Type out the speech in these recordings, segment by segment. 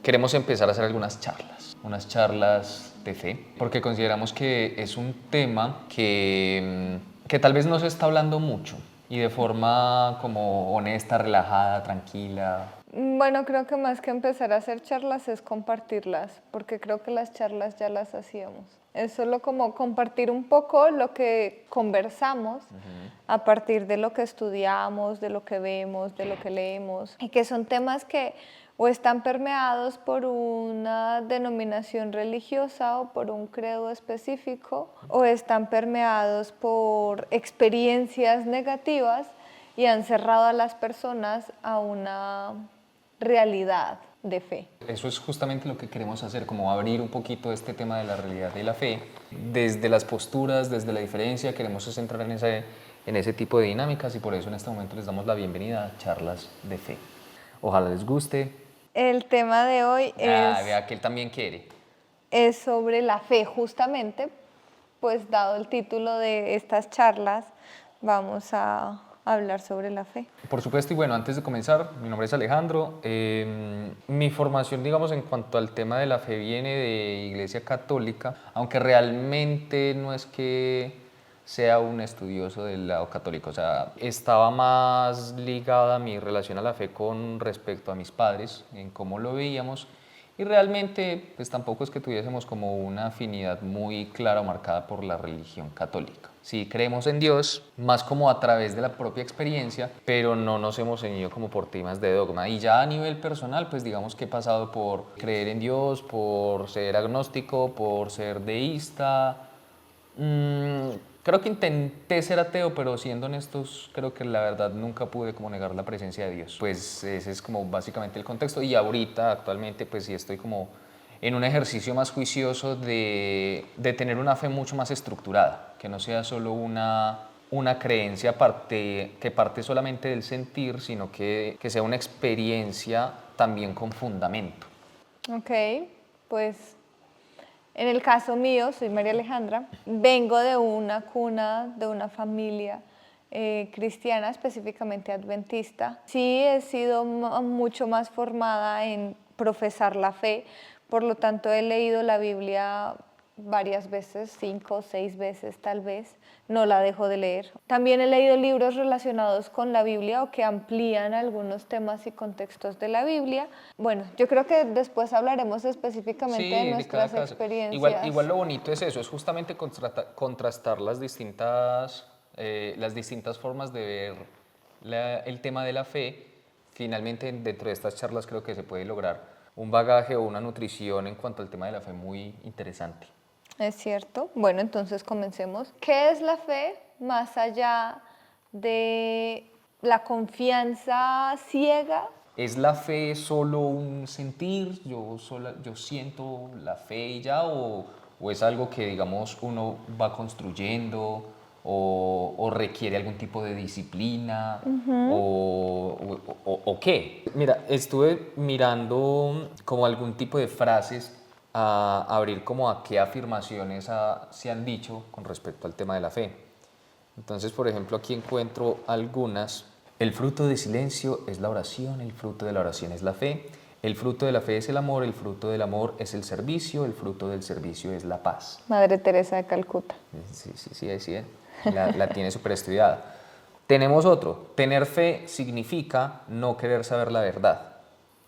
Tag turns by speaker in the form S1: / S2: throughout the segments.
S1: queremos empezar a hacer algunas charlas, unas charlas de fe, porque consideramos que es un tema que tal vez no se está hablando mucho y de forma como honesta, relajada, tranquila.
S2: Bueno, creo que más que empezar a hacer charlas es compartirlas, porque creo que las charlas ya las hacíamos. Es solo como compartir un poco lo que conversamos a partir de lo que estudiamos, de lo que vemos, de lo que leemos, y que son temas que o están permeados por una denominación religiosa o por un credo específico, o están permeados por experiencias negativas y han cerrado a las personas a una realidad de fe.
S1: Eso es justamente lo que queremos hacer, como abrir un poquito este tema de la realidad de la fe. Desde las posturas, desde la diferencia, queremos entrar en ese tipo de dinámicas y por eso en este momento les damos la bienvenida a Charlas de Fe. Ojalá les guste.
S2: El tema de hoy
S1: Vea que él también quiere.
S2: es sobre la fe, justamente, pues dado el título de estas charlas, vamos a hablar sobre la fe.
S1: Por supuesto, y bueno, antes de comenzar, mi nombre es Alejandro. Mi formación, digamos, en cuanto al tema de la fe viene de Iglesia Católica, aunque realmente no es que sea un estudioso del lado católico, o sea, estaba más ligada mi relación a la fe con respecto a mis padres, en cómo lo veíamos, y realmente pues tampoco es que tuviésemos como una afinidad muy clara o marcada por la religión católica. Sí creemos en Dios, más como a través de la propia experiencia, pero no nos hemos ceñido como por temas de dogma. Y ya a nivel personal, pues digamos que he pasado por creer en Dios, por ser agnóstico, por ser deísta. Creo que intenté ser ateo, pero siendo honestos, creo que la verdad nunca pude como negar la presencia de Dios. Pues ese es como básicamente el contexto y ahorita, actualmente, pues sí estoy como en un ejercicio más juicioso de tener una fe mucho más estructurada, que no sea solo una creencia que parte solamente del sentir, sino que sea una experiencia también con fundamento.
S2: Ok, pues en el caso mío, soy María Alejandra, vengo de una cuna, de una familia cristiana, específicamente adventista. Sí he sido mucho más formada en profesar la fe, por lo tanto he leído la Biblia varias veces, 5 o 6 veces tal vez, no la dejo de leer. También he leído libros relacionados con la Biblia o que amplían algunos temas y contextos de la Biblia. Bueno, yo creo que después hablaremos específicamente de nuestras experiencias.
S1: Igual lo bonito es eso, es justamente contrastar las distintas formas de ver el tema de la fe. Finalmente, dentro de estas charlas creo que se puede lograr un bagaje o una nutrición en cuanto al tema de la fe muy interesante.
S2: Es cierto. Bueno, entonces comencemos. ¿Qué es la fe más allá de la confianza ciega?
S1: ¿Es la fe solo un sentir? ¿Yo siento la fe y ya? ¿O es algo que, digamos, uno va construyendo o requiere algún tipo de disciplina? ¿O qué? Mira, estuve mirando como algún tipo de frases a abrir como a qué afirmaciones se han dicho con respecto al tema de la fe. Entonces, por ejemplo, aquí encuentro algunas. El fruto del silencio es la oración, el fruto de la oración es la fe, el fruto de la fe es el amor, el fruto del amor es el servicio, el fruto del servicio es la paz.
S2: Madre Teresa de Calcuta.
S1: Sí, la tiene súper estudiada. Tenemos otro, tener fe significa no querer saber la verdad.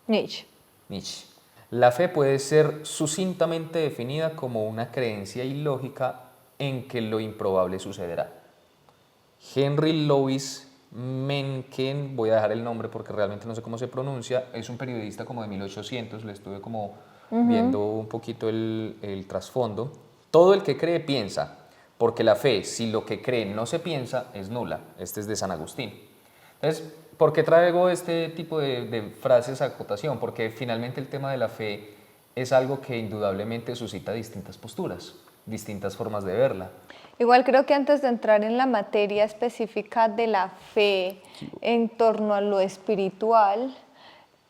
S2: Nietzsche.
S1: La fe puede ser sucintamente definida como una creencia ilógica en que lo improbable sucederá. Henry Louis Mencken, voy a dejar el nombre porque realmente no sé cómo se pronuncia, es un periodista como de 1800, le estuve como viendo un poquito el trasfondo. Todo el que cree piensa, porque la fe, si lo que cree no se piensa, es nula. Este es de San Agustín. Entonces, ¿por qué traigo este tipo de frases a cotación? Porque finalmente el tema de la fe es algo que indudablemente suscita distintas posturas, distintas formas de verla.
S2: Igual creo que antes de entrar en la materia específica de la fe en torno a lo espiritual,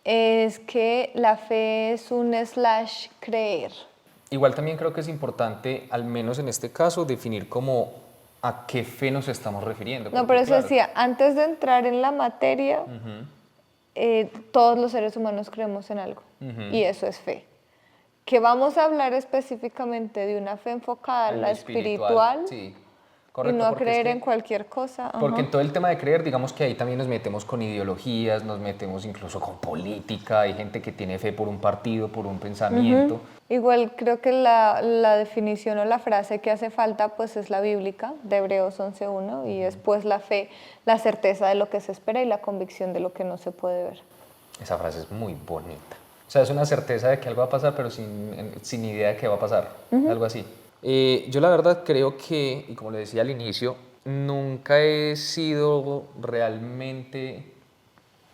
S2: es que la fe es un / creer.
S1: Igual también creo que es importante, al menos en este caso, definir como a qué fe nos estamos refiriendo.
S2: No, pero eso decía, antes de entrar en la materia, todos los seres humanos creemos en algo y eso es fe. Que vamos a hablar específicamente de una fe enfocada en la espiritual,
S1: sí.
S2: Y
S1: Correcto,
S2: no a
S1: porque
S2: creer en cualquier cosa.
S1: Porque en todo el tema de creer, digamos que ahí también nos metemos con ideologías, nos metemos incluso con política, hay gente que tiene fe por un partido, por un pensamiento.
S2: Igual creo que la definición o la frase que hace falta pues es la bíblica, de Hebreos 11:1, y después la fe, la certeza de lo que se espera y la convicción de lo que no se puede ver.
S1: Esa frase es muy bonita. O sea, es una certeza de que algo va a pasar, pero sin idea de qué va a pasar, algo así. Yo la verdad creo que, y como le decía al inicio, nunca he sido realmente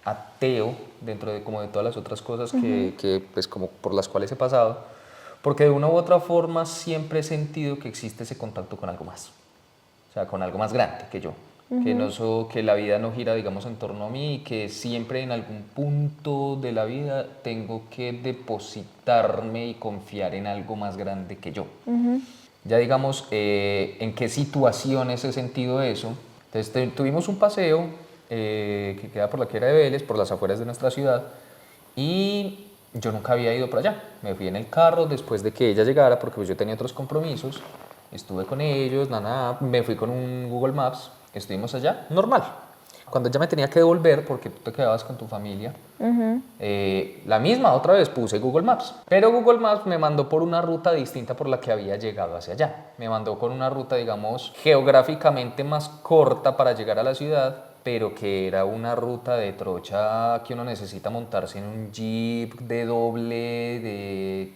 S1: ateo dentro de como de todas las otras cosas que pues como por las cuales he pasado, porque de una u otra forma siempre he sentido que existe ese contacto con algo más, o sea, con algo más grande que yo, que la vida no gira, digamos, en torno a mí y que siempre en algún punto de la vida tengo que depositarme y confiar en algo más grande que yo. Ya digamos, en qué situaciones he sentido eso. Entonces tuvimos un paseo que queda por la Quiebra de Vélez, por las afueras de nuestra ciudad, y yo nunca había ido por allá. Me fui en el carro después de que ella llegara, porque pues yo tenía otros compromisos, estuve con ellos, me fui con un Google Maps, estuvimos allá, normal. Cuando ya me tenía que devolver, porque tú te quedabas con tu familia, la misma otra vez puse Google Maps, pero Google Maps me mandó por una ruta distinta por la que había llegado hacia allá. Me mandó con una ruta, digamos, geográficamente más corta para llegar a la ciudad, pero que era una ruta de trocha que uno necesita montarse en un jeep de doble,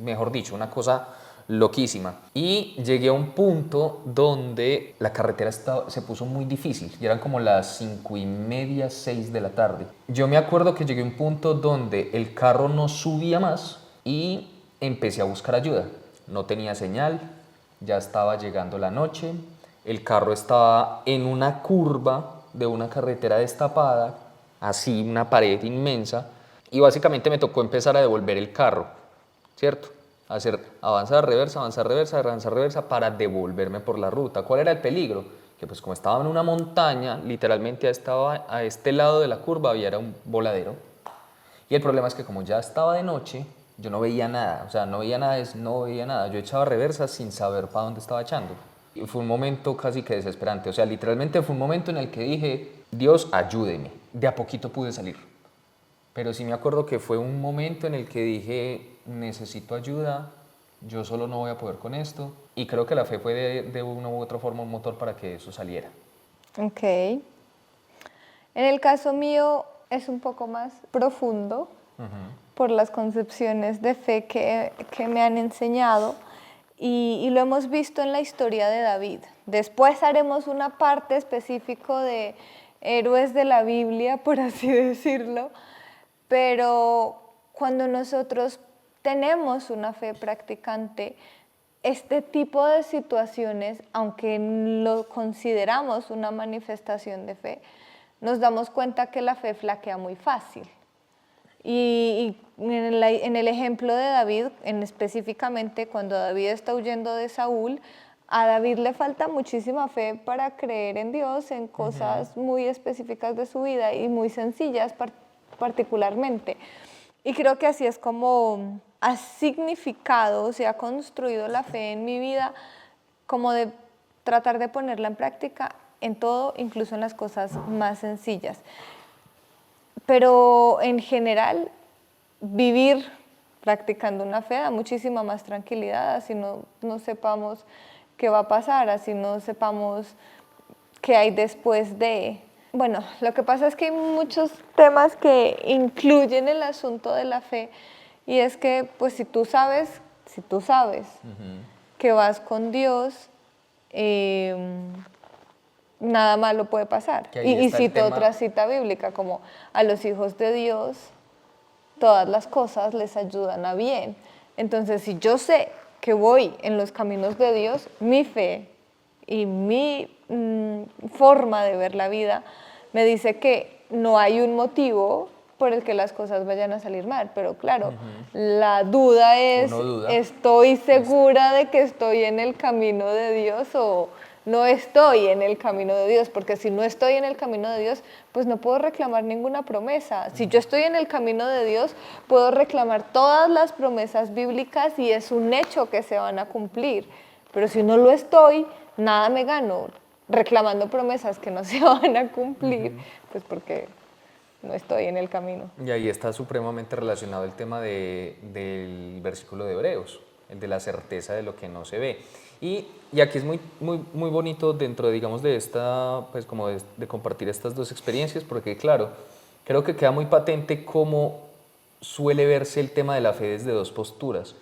S1: mejor dicho, una cosa loquísima. Y llegué a un punto donde la carretera se puso muy difícil y eran como las 5:30, 6 de la tarde. Yo me acuerdo que llegué a un punto donde el carro no subía más y empecé a buscar ayuda. No tenía señal, ya estaba llegando la noche, el carro estaba en una curva de una carretera destapada, así una pared inmensa, y básicamente me tocó empezar a devolver el carro, ¿cierto? Hacer avanzar, reversa, avanzar, reversa, avanzar, reversa para devolverme por la ruta. ¿Cuál era el peligro? Que pues como estaba en una montaña, literalmente estaba a este lado de la curva había un voladero. Y el problema es que como ya estaba de noche, yo no veía nada, o sea, no veía nada. Yo echaba reversa sin saber para dónde estaba echando. Y fue un momento casi que desesperante, o sea, literalmente fue un momento en el que dije, Dios, ayúdeme. De a poquito pude salir. Pero sí me acuerdo que fue un momento en el que dije, necesito ayuda, yo solo no voy a poder con esto. Y creo que la fe fue de una u otra forma un motor para que eso saliera.
S2: Ok. En el caso mío es un poco más profundo por las concepciones de fe que me han enseñado y lo hemos visto en la historia de David. Después haremos una parte específica de héroes de la Biblia, por así decirlo, pero cuando nosotros tenemos una fe practicante, este tipo de situaciones, aunque lo consideramos una manifestación de fe, nos damos cuenta que la fe flaquea muy fácil. Y en el ejemplo de David, específicamente cuando David está huyendo de Saúl, a David le falta muchísima fe para creer en Dios en cosas muy específicas de su vida y muy sencillas particularmente. Y creo que así es como ha significado, se ha construido la fe en mi vida, como de tratar de ponerla en práctica en todo, incluso en las cosas más sencillas. Pero en general, vivir practicando una fe da muchísima más tranquilidad, así no sepamos qué va a pasar, así no sepamos qué hay después de. Bueno, lo que pasa es que hay muchos temas que incluyen el asunto de la fe y es que pues si tú sabes que vas con Dios, nada malo puede pasar. Y cito otra cita bíblica como a los hijos de Dios todas las cosas les ayudan a bien. Entonces si yo sé que voy en los caminos de Dios, mi fe y mi forma de ver la vida me dice que no hay un motivo por el que las cosas vayan a salir mal, pero claro, la duda es, ¿estoy segura de que estoy en el camino de Dios o no estoy en el camino de Dios, porque si no estoy en el camino de Dios, pues no puedo reclamar ninguna promesa. Si yo estoy en el camino de Dios, puedo reclamar todas las promesas bíblicas y es un hecho que se van a cumplir. Pero si no lo estoy, nada me gano reclamando promesas que no se van a cumplir, pues porque no estoy en el camino.
S1: Y ahí está supremamente relacionado el tema del versículo de Hebreos, el de la certeza de lo que no se ve. Y aquí es muy bonito dentro, digamos, de esta, pues como de compartir estas dos experiencias, porque claro, creo que queda muy patente cómo suele verse el tema de la fe desde dos posturas.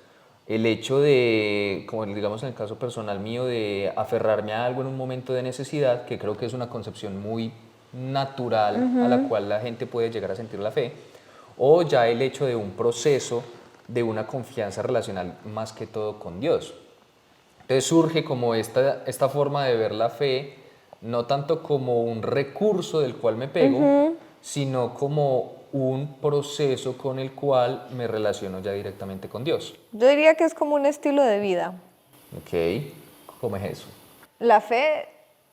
S1: El hecho de, como digamos en el caso personal mío, de aferrarme a algo en un momento de necesidad, que creo que es una concepción muy natural a la cual la gente puede llegar a sentir la fe, o ya el hecho de un proceso de una confianza relacional más que todo con Dios. Entonces surge como esta forma de ver la fe, no tanto como un recurso del cual me pego, sino como un proceso con el cual me relaciono ya directamente con Dios.
S2: Yo diría que es como un estilo de vida.
S1: Ok, ¿cómo es eso?
S2: La fe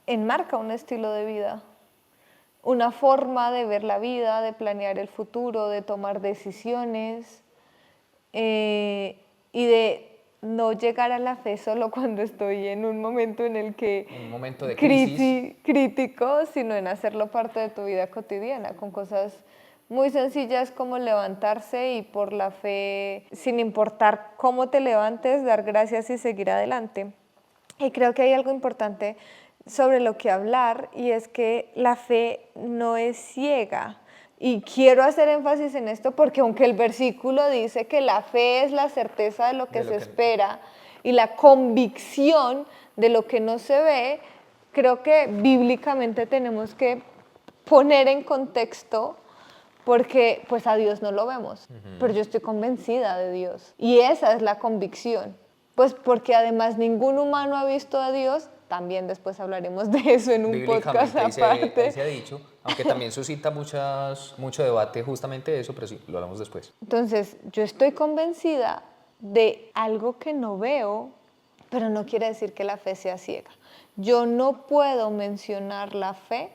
S2: enmarca un estilo de vida, una forma de ver la vida, de planear el futuro, de tomar decisiones y de no llegar a la fe solo cuando estoy en un momento en el que
S1: Un momento de crisis.
S2: crítico, sino en hacerlo parte de tu vida cotidiana, con cosas muy sencillas como levantarse y por la fe, sin importar cómo te levantes, dar gracias y seguir adelante. Y creo que hay algo importante sobre lo que hablar y es que la fe no es ciega. Y quiero hacer énfasis en esto porque aunque el versículo dice que la fe es la certeza de lo que se espera y la convicción de lo que no se ve, creo que bíblicamente tenemos que poner en contexto porque pues a Dios no lo vemos, pero yo estoy convencida de Dios y esa es la convicción. Pues porque además ningún humano ha visto a Dios, también después hablaremos de eso en un podcast aparte.
S1: Ahí se ha dicho, aunque también suscita mucho debate justamente eso, pero sí, lo hablamos después.
S2: Entonces, yo estoy convencida de algo que no veo, pero no quiere decir que la fe sea ciega. Yo no puedo mencionar la fe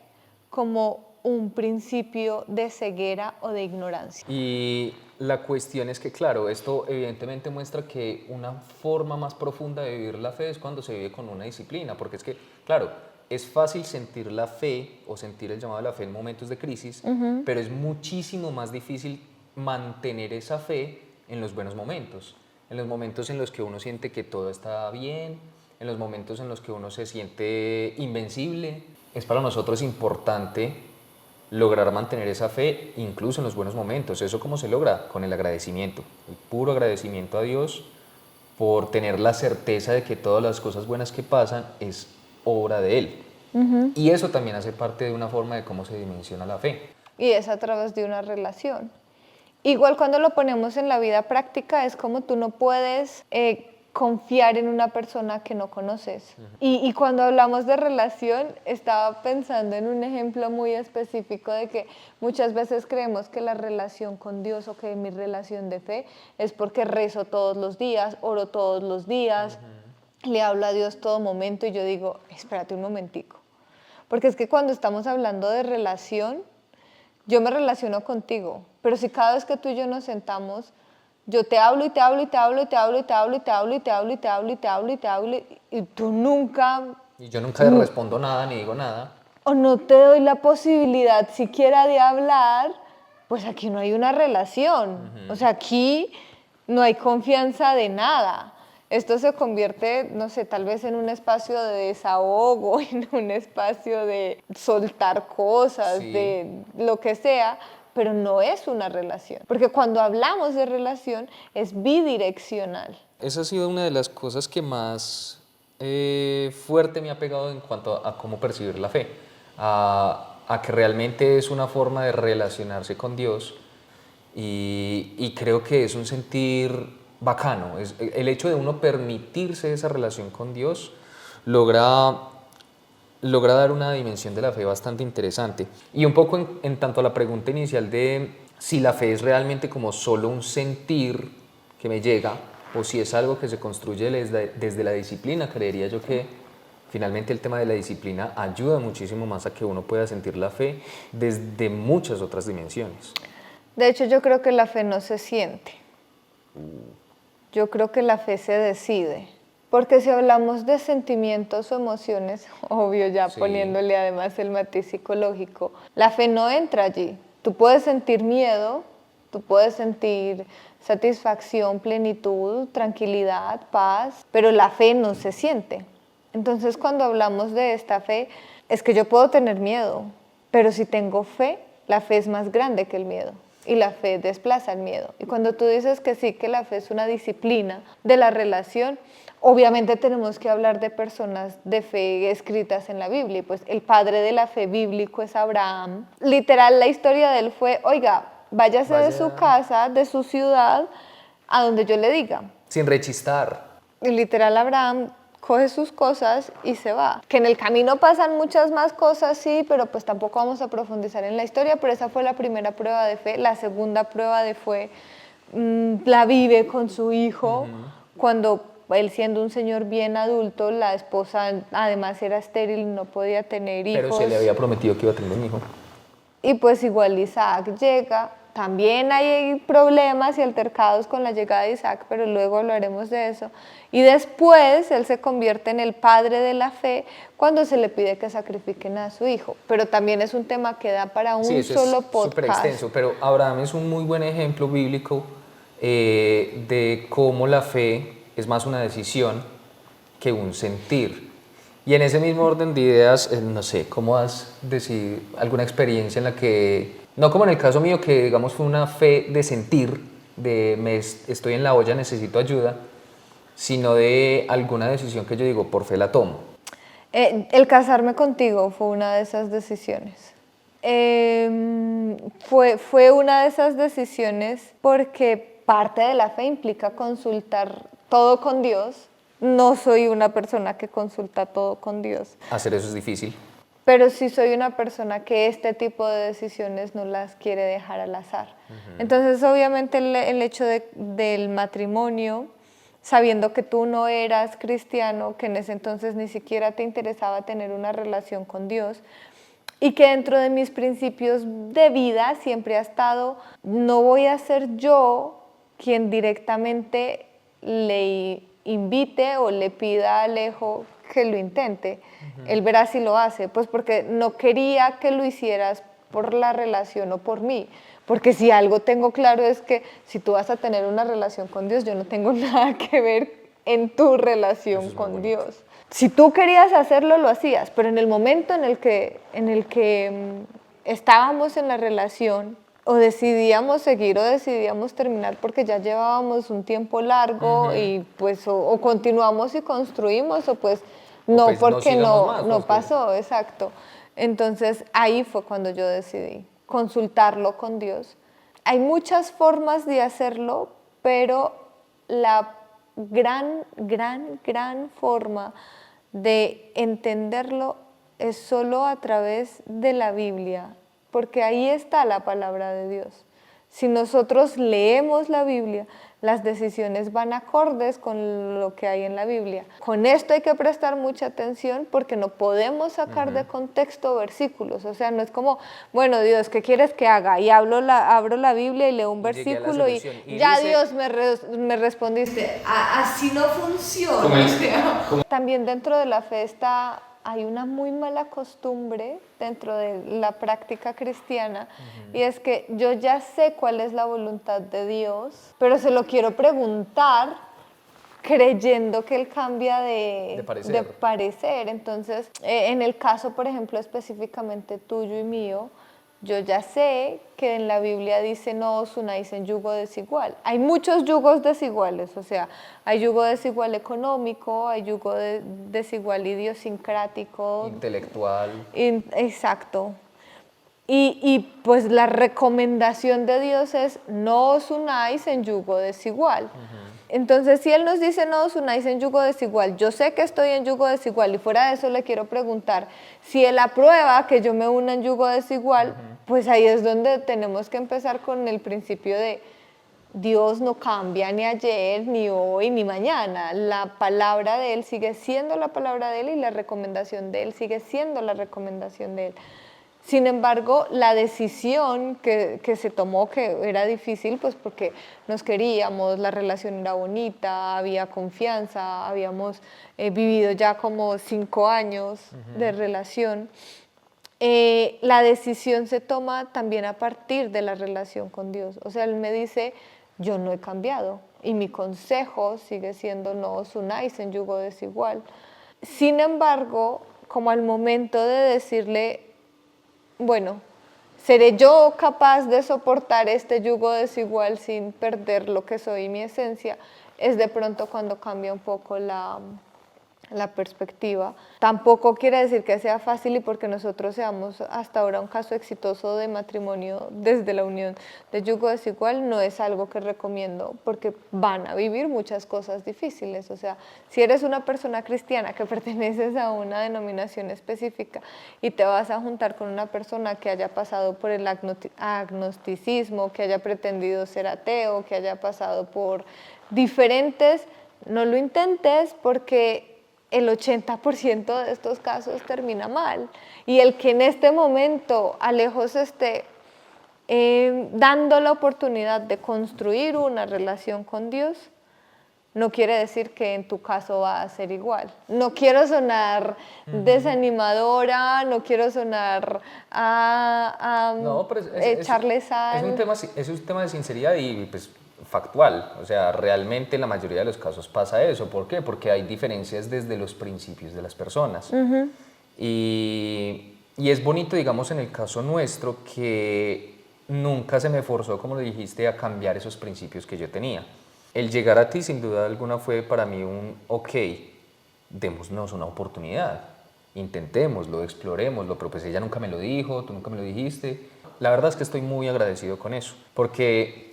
S2: como un principio de ceguera o de ignorancia.
S1: Y la cuestión es que, claro, esto evidentemente muestra que una forma más profunda de vivir la fe es cuando se vive con una disciplina, porque es que, claro, es fácil sentir la fe o sentir el llamado a la fe en momentos de crisis, pero es muchísimo más difícil mantener esa fe en los buenos momentos, en los momentos en los que uno siente que todo está bien, en los momentos en los que uno se siente invencible. Es para nosotros importante lograr mantener esa fe incluso en los buenos momentos. ¿Eso cómo se logra? Con el agradecimiento, el puro agradecimiento a Dios por tener la certeza de que todas las cosas buenas que pasan es obra de Él. Y eso también hace parte de una forma de cómo se dimensiona la fe.
S2: Y es a través de una relación. Igual cuando lo ponemos en la vida práctica es como tú no puedes confiar en una persona que no conoces. Y cuando hablamos de relación, estaba pensando en un ejemplo muy específico de que muchas veces creemos que la relación con Dios o que mi relación de fe es porque rezo todos los días, oro todos los días, le hablo a Dios todo momento y yo digo, espérate un momentico. Porque es que cuando estamos hablando de relación, yo me relaciono contigo, pero si cada vez que tú y yo nos sentamos, yo te hablo y te hablo y te hablo y te hablo y te hablo y te hablo y te hablo y te hablo y te hablo y te hablo y tú nunca...
S1: Y yo nunca le respondo nada ni digo nada.
S2: O no te doy la posibilidad siquiera de hablar, pues aquí no hay una relación. O sea, aquí no hay confianza de nada. Esto se convierte, no sé, tal vez en un espacio de desahogo, en un espacio de soltar cosas,
S1: Sí.
S2: de lo que sea, pero no es una relación. Porque cuando hablamos de relación es bidireccional.
S1: Esa ha sido una de las cosas que más fuerte me ha pegado en cuanto a cómo percibir la fe, a que realmente es una forma de relacionarse con Dios y creo que es un sentir bacano. El hecho de uno permitirse esa relación con Dios logra dar una dimensión de la fe bastante interesante. Y un poco en tanto a la pregunta inicial de si la fe es realmente como solo un sentir que me llega o si es algo que se construye desde la disciplina, creería yo que Finalmente el tema de la disciplina ayuda muchísimo más a que uno pueda sentir la fe desde muchas otras dimensiones.
S2: De hecho, yo creo que la fe no se siente. Yo creo que la fe se decide. Porque si hablamos de sentimientos o emociones, obvio ya
S1: Sí.
S2: poniéndole además el matiz psicológico, la fe no entra allí. Tú puedes sentir miedo, tú puedes sentir satisfacción, plenitud, tranquilidad, paz, pero la fe no se siente. Entonces cuando hablamos de esta fe, es que yo puedo tener miedo, pero si tengo fe, la fe es más grande que el miedo. Y la fe desplaza el miedo. Y cuando tú dices que sí, que la fe es una disciplina de la relación, obviamente tenemos que hablar de personas de fe escritas en la Biblia. Pues el padre de la fe bíblico es Abraham. Literal, la historia de él fue, oiga, váyase de su casa, de su ciudad, a donde yo le diga.
S1: Sin rechistar.
S2: Y literal, Abraham coge sus cosas y se va. Que en el camino pasan muchas más cosas, sí, pero pues tampoco vamos a profundizar en la historia, pero esa fue la primera prueba de fe. La segunda prueba de fe la vive con su hijo, cuando él siendo un señor bien adulto, la esposa además era estéril, no podía tener hijos.
S1: Pero se le había prometido que iba a tener un hijo.
S2: Y pues igual Isaac llega. También hay problemas y altercados con la llegada de Isaac, pero luego hablaremos de eso. Y después él se convierte en el padre de la fe cuando se le pide que sacrifiquen a su hijo. Pero también es un tema que da para un
S1: Sí, eso
S2: solo
S1: es
S2: podcast.
S1: súper extenso, pero Abraham es un muy buen ejemplo bíblico de cómo la fe es más una decisión que un sentir. Y en ese mismo orden de ideas, no sé, ¿cómo has decidido alguna experiencia en la que, no como en el caso mío, que digamos fue una fe de sentir, estoy en la olla, necesito ayuda, sino de alguna decisión que yo digo, por fe la tomo?
S2: El casarme contigo fue una de esas decisiones. Fue una de esas decisiones porque parte de la fe implica consultar todo con Dios. No soy una persona que consulta todo con Dios.
S1: Hacer eso es difícil.
S2: Pero sí soy una persona que este tipo de decisiones no las quiere dejar al azar. Entonces, obviamente, el hecho del matrimonio, sabiendo que tú no eras cristiano, que en ese entonces ni siquiera te interesaba tener una relación con Dios, y que dentro de mis principios de vida siempre ha estado, no voy a ser yo quien directamente le invite o le pida a Alejo que lo intente. Él verá si lo hace, pues porque no quería que lo hicieras por la relación o por mí. Porque si algo tengo claro es que si tú vas a tener una relación con Dios, yo no tengo nada que ver en tu relación con Dios. Si tú querías hacerlo, lo hacías, pero en el momento en el que estábamos en la relación, o decidíamos seguir o decidíamos terminar porque ya llevábamos un tiempo largo y pues o continuamos y construimos o pues no,
S1: pues,
S2: porque
S1: no
S2: no pasó, exacto. Entonces ahí fue cuando yo decidí consultarlo con Dios. Hay muchas formas de hacerlo, pero la gran forma de entenderlo es solo a través de la Biblia, porque ahí está la palabra de Dios. Si nosotros leemos la Biblia, las decisiones van acordes con lo que hay en la Biblia. Con esto hay que prestar mucha atención porque no podemos sacar de contexto versículos. O sea, no es como, bueno, Dios, ¿qué quieres que haga? Y abro la Biblia y leo un versículo y ya dice, Dios me respondiste. Así no funciona. También dentro de la fe hay una muy mala costumbre dentro de la práctica cristiana y es que yo ya sé cuál es la voluntad de Dios, pero se lo quiero preguntar creyendo que Él cambia de parecer. Entonces, en el caso, por ejemplo, específicamente tuyo y mío, yo ya sé que en la Biblia dice no os unáis en yugo desigual. Hay muchos yugos desiguales, o sea, hay yugo desigual económico, hay yugo desigual idiosincrático.
S1: Intelectual.
S2: Exacto. Y pues la recomendación de Dios es no os unáis en yugo desigual. Entonces, si Él nos dice no os unáis en yugo desigual, yo sé que estoy en yugo desigual y fuera de eso le quiero preguntar, si Él aprueba que yo me una en yugo desigual, pues ahí es donde tenemos que empezar con el principio de Dios no cambia ni ayer, ni hoy, ni mañana. La palabra de Él sigue siendo la palabra de Él y la recomendación de Él sigue siendo la recomendación de Él. Sin embargo, la decisión que se tomó, que era difícil, pues porque nos queríamos, la relación era bonita, había confianza, habíamos vivido ya como 5 años de relación. La decisión se toma también a partir de la relación con Dios. O sea, Él me dice, yo no he cambiado y mi consejo sigue siendo no os unáis en yugo desigual. Sin embargo, como al momento de decirle, bueno, ¿seré yo capaz de soportar este yugo desigual sin perder lo que soy y mi esencia? Es de pronto cuando cambia un poco la perspectiva. Tampoco quiere decir que sea fácil y porque nosotros seamos hasta ahora un caso exitoso de matrimonio desde la unión de yugo desigual, no es algo que recomiendo porque van a vivir muchas cosas difíciles. O sea, si eres una persona cristiana que perteneces a una denominación específica y te vas a juntar con una persona que haya pasado por el agnosticismo, que haya pretendido ser ateo, que haya pasado por diferentes, no lo intentes porque el 80% de estos casos termina mal. Y el que en este momento Alejo se esté dando la oportunidad de construir una relación con Dios, no quiere decir que en tu caso va a ser igual. No quiero sonar desanimadora, no quiero sonar
S1: No, pero
S2: echarle sal.
S1: es un tema de sinceridad y pues factual. O sea, realmente en la mayoría de los casos pasa eso. ¿Por qué? Porque hay diferencias desde los principios de las personas. Y es bonito, digamos, en el caso nuestro, que nunca se me forzó, como le dijiste, a cambiar esos principios que yo tenía. El llegar a ti, sin duda alguna, fue para mí un ok, démonos una oportunidad, intentémoslo, explorémoslo, pero pues ella nunca me lo dijo, tú nunca me lo dijiste. La verdad es que estoy muy agradecido con eso, porque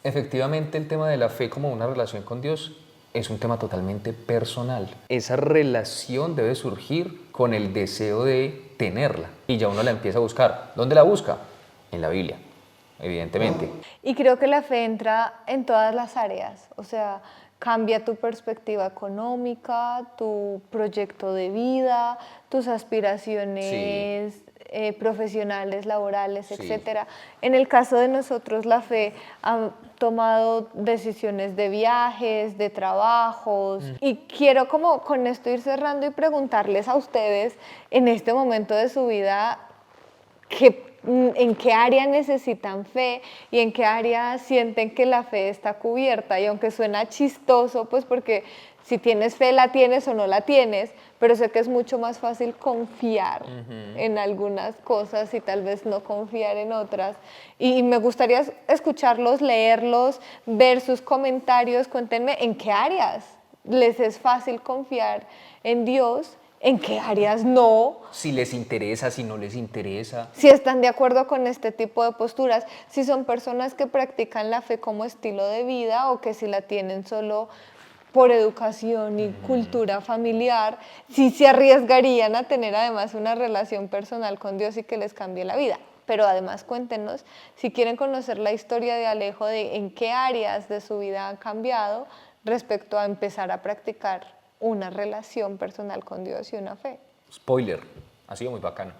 S1: efectivamente el tema de la fe como una relación con Dios es un tema totalmente personal. Esa relación debe surgir con el deseo de tenerla y ya uno la empieza a buscar. ¿Dónde la busca? En la Biblia, evidentemente.
S2: Y creo que la fe entra en todas las áreas, o sea, cambia tu perspectiva económica, tu proyecto de vida, tus aspiraciones profesionales, laborales, etc. En el caso de nosotros, la fe ha tomado decisiones de viajes, de trabajos, y quiero como con esto ir cerrando y preguntarles a ustedes en este momento de su vida en qué área necesitan fe y en qué área sienten que la fe está cubierta. Y aunque suena chistoso, pues porque si tienes fe la tienes o no la tienes, pero sé que es mucho más fácil confiar en algunas cosas y tal vez no confiar en otras. Y me gustaría escucharlos, leerlos, ver sus comentarios. Cuéntenme en qué áreas les es fácil confiar en Dios, en qué áreas no.
S1: Si les interesa, si no les interesa.
S2: Si están de acuerdo con este tipo de posturas, si son personas que practican la fe como estilo de vida o que si la tienen solo por educación y cultura familiar, si se arriesgarían a tener además una relación personal con Dios y que les cambie la vida. Pero además cuéntenos si quieren conocer la historia de Alejo, de en qué áreas de su vida han cambiado respecto a empezar a practicar una relación personal con Dios y una fe.
S1: Spoiler, ha sido muy bacano.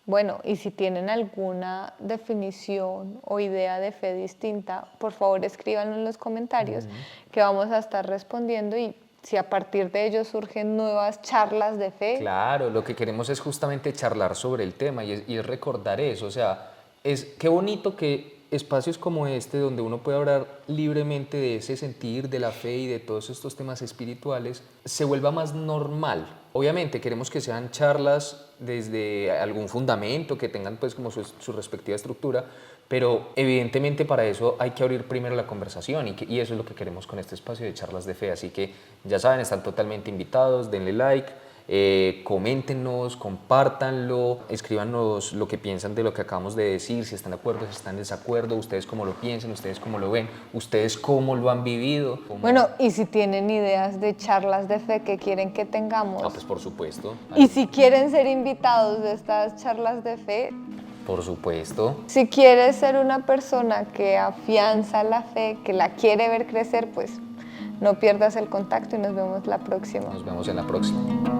S2: Bueno, y si tienen alguna definición o idea de fe distinta, por favor escríbanlo en los comentarios que vamos a estar respondiendo, y si a partir de ello surgen nuevas charlas de fe.
S1: Claro, lo que queremos es justamente charlar sobre el tema y es recordar eso. O sea, qué bonito que espacios como este, donde uno puede hablar libremente de ese sentir, de la fe y de todos estos temas espirituales, se vuelva más normal. Obviamente queremos que sean charlas desde algún fundamento, que tengan pues como su respectiva estructura, pero evidentemente para eso hay que abrir primero la conversación y eso es lo que queremos con este espacio de charlas de fe. Así que ya saben, están totalmente invitados, denle like, coméntenos, compártanlo, escríbanos lo que piensan de lo que acabamos de decir, si están de acuerdo, si están en desacuerdo, ustedes cómo lo piensan, ustedes cómo lo ven, ustedes cómo lo han vivido.
S2: Bueno, y si tienen ideas de charlas de fe que quieren que tengamos.
S1: Pues por supuesto.
S2: Y si quieren ser invitados de estas charlas de fe,
S1: Por supuesto.
S2: Si quieres ser una persona que afianza la fe, que la quiere ver crecer, pues no pierdas el contacto y nos vemos la próxima.
S1: Nos vemos en la próxima.